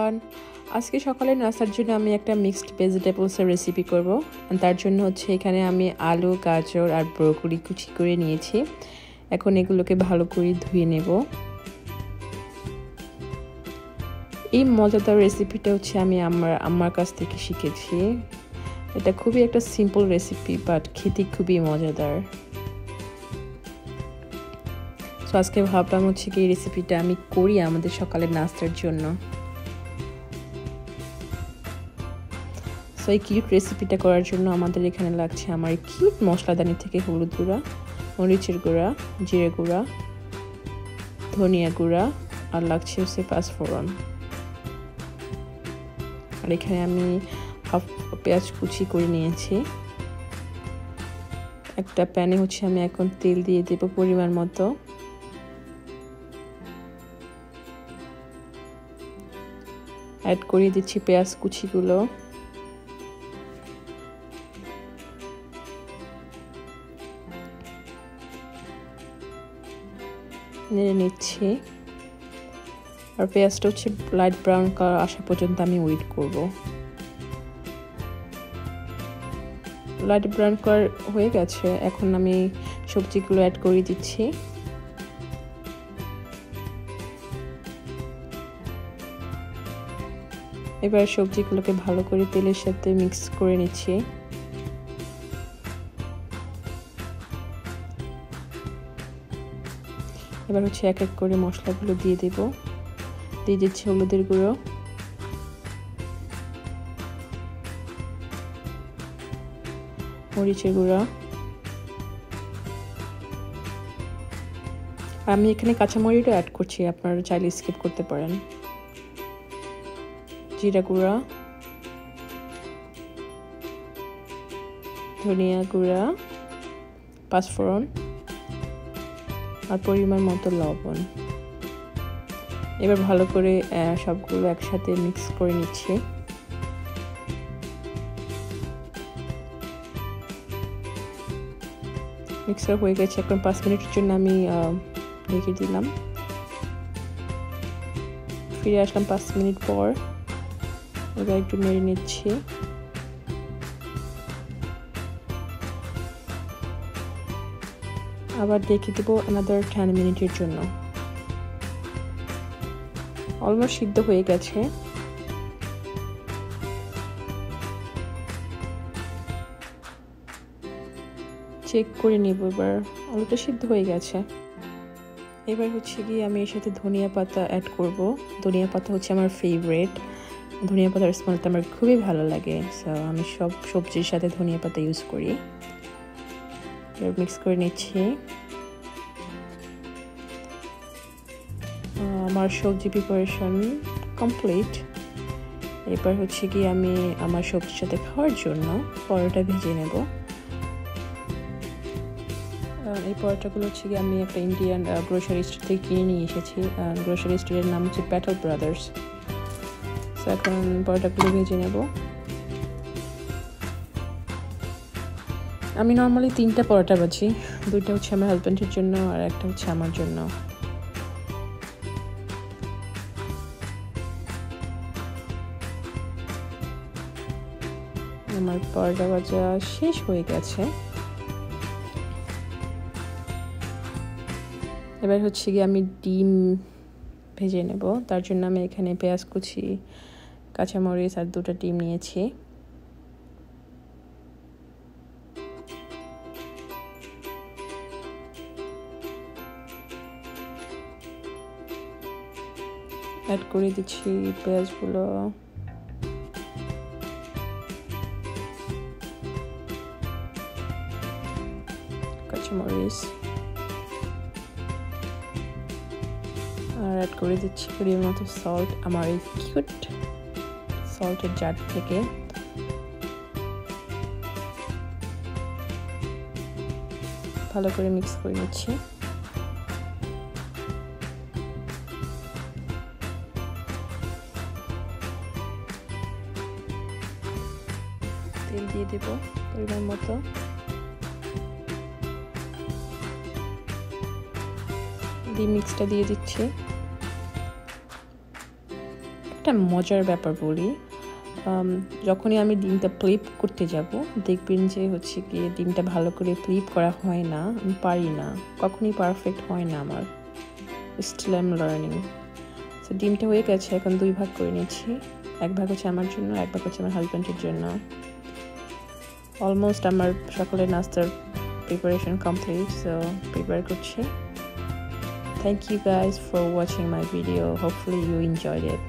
Everyone, আজকে সকালে নাস্তার জন্য আমি একটা মিক্সড ভেজিটেবলসের রেসিপি করব। তার জন্য হচ্ছে এখানে আমি আলু, গাজর আর ব্রোকলি কুচি করে নিয়েছি। এখন এগুলোকে ভালো করে ধুয়ে নেব। এই মজাদার রেসিপিটা হচ্ছে আমি আমার আম্মার কাছ থেকে শিখেছি। এটা খুবই একটা সিম্পল রেসিপি, বাট খেতে খুবই মজাদার। সো আজকে ভাবলাম হচ্ছে কি এই রেসিপিটা আমি করি আমাদের সকালের নাস্তার জন্য। সো এই কিউট রেসিপিটা করার জন্য আমাদের এখানে লাগছে আমার কিউট মশলাদানি থেকে হলুদ গুঁড়া, মরিচের গুঁড়া, জিরে গুঁড়া, ধনিয়া গুঁড়া আর লাগছে হচ্ছে পাঁচফোড়ন। আর এখানে আমি হাফ পেঁয়াজ কুচি করে নিয়েছি। একটা প্যানে হচ্ছে আমি এখন তেল দিয়ে দেব পরিমাণ মতো। অ্যাড করে দিচ্ছি পেঁয়াজ কুচিগুলো। নেড়ে নিচ্ছি। আর পেঁয়াজটা হচ্ছে লাইট ব্রাউন কালার আসা পর্যন্ত আমি ওয়েট করব। লাইট ব্রাউন কালার হয়ে গেছে, এখন আমি সবজিগুলো অ্যাড করে দিচ্ছি। এবার সবজিগুলোকে ভালো করে তেলের সাথে মিক্স করে নিচ্ছি। এবার হচ্ছে এক এক করে মশলাগুলো দিয়ে দেব। দিয়ে দিচ্ছি হলুদের গুঁড়ো, মরিচের গুঁড়া, আমি এখানে কাঁচামরিচও অ্যাড করছি, আপনারা চাইলে স্কিপ করতে পারেন। জিরা গুঁড়া, ধনিয়া গুঁড়া, পাঁচফোড়ন আর পরিমাণ মতো লবণ। এবার ভালো করে সবগুলো একসাথে মিক্স করে নিচ্ছি। মিক্সার হয়ে গেছে, এখন 5 মিনিটের জন্য আমি ঢেকে দিলাম। ফিরে আসলাম 5 মিনিট পর। এবার একটু নেড়ে নিচ্ছি। আবার ঢেকে দেবো another 10 মিনিটের জন্য। অলমোস্ট সিদ্ধ হয়ে গেছে। চেক করে নিব এবার, আলুটা সিদ্ধ হয়ে গেছে। এবার হচ্ছে কি আমি এর সাথে ধনিয়া পাতা অ্যাড করব। ধনিয়া পাতা হচ্ছে আমার ফেভারিট। ধনিয়া পাতার স্মেলটা আমার খুবই ভালো লাগে, সো আমি সব সবজির সাথে ধনিয়া পাতা ইউজ করি। এবার মিক্স করে নিচ্ছি। আমার সবজি প্রিপারেশন কমপ্লিট। এবার হচ্ছে কি আমি আমার সবজির সাথে খাওয়ার জন্য পরোটা ভেজে নেব। এই পরোটাগুলো হচ্ছে কি আমি একটা ইন্ডিয়ান গ্রোসারি স্টোর থেকে কিনে নিয়ে এসেছি। গ্রোসারি স্টোরের নাম হচ্ছে প্যাটেল ব্রাদার্স। তো এখন পরোটাগুলো ভেজে নেব। আমি নর্মালি 3টা পরোটা ভাজি, 2টা হচ্ছে আমার হাজব্যান্ডের জন্য আর একটা হচ্ছে আমার জন্য। আমার পরোটা ভাজা শেষ হয়ে গেছে। এবার হচ্ছে গিয়ে আমি ডিম ভেজে নেব। তার জন্য আমি এখানে পেঁয়াজ কুচি, কাঁচামরিচ আর 2টা ডিম নিয়েছি। অ্যাড করে দিচ্ছি পেঁয়াজগুলো। কাঁচামরিচ আর অ্যাড করে দিচ্ছি পরিমাণ মতো সল্ট আমার এই কিউট সল্টের জার থেকে। ভালো করে মিক্স করে নিচ্ছি। তেল দিয়ে দেব পরিমাণ মতো। ডিম মিক্সটা দিয়ে দিচ্ছি। একটা মজার ব্যাপার বলি, যখনই আমি ডিমটা ফ্লিপ করতে যাব দেখবেন যে হচ্ছে কি ডিমটা ভালো করে ফ্লিপ করা হয় না, আমি পারি না, কখনই পারফেক্ট হয় না আমার। Still I am learning. তো ডিমটা হয়ে গেছে, এখন 2 ভাগ করে নিচ্ছি। 1 ভাগ হচ্ছে আমার জন্য, 1 ভাগ হচ্ছে আমার হাজব্যান্ডের জন্য। অলমোস্ট আমার সকালের নাস্তার প্রিপারেশন কমপ্লিট, সো প্রিপেয়ার করছি। Thank you guys for watching my video. Hopefully you enjoyed it.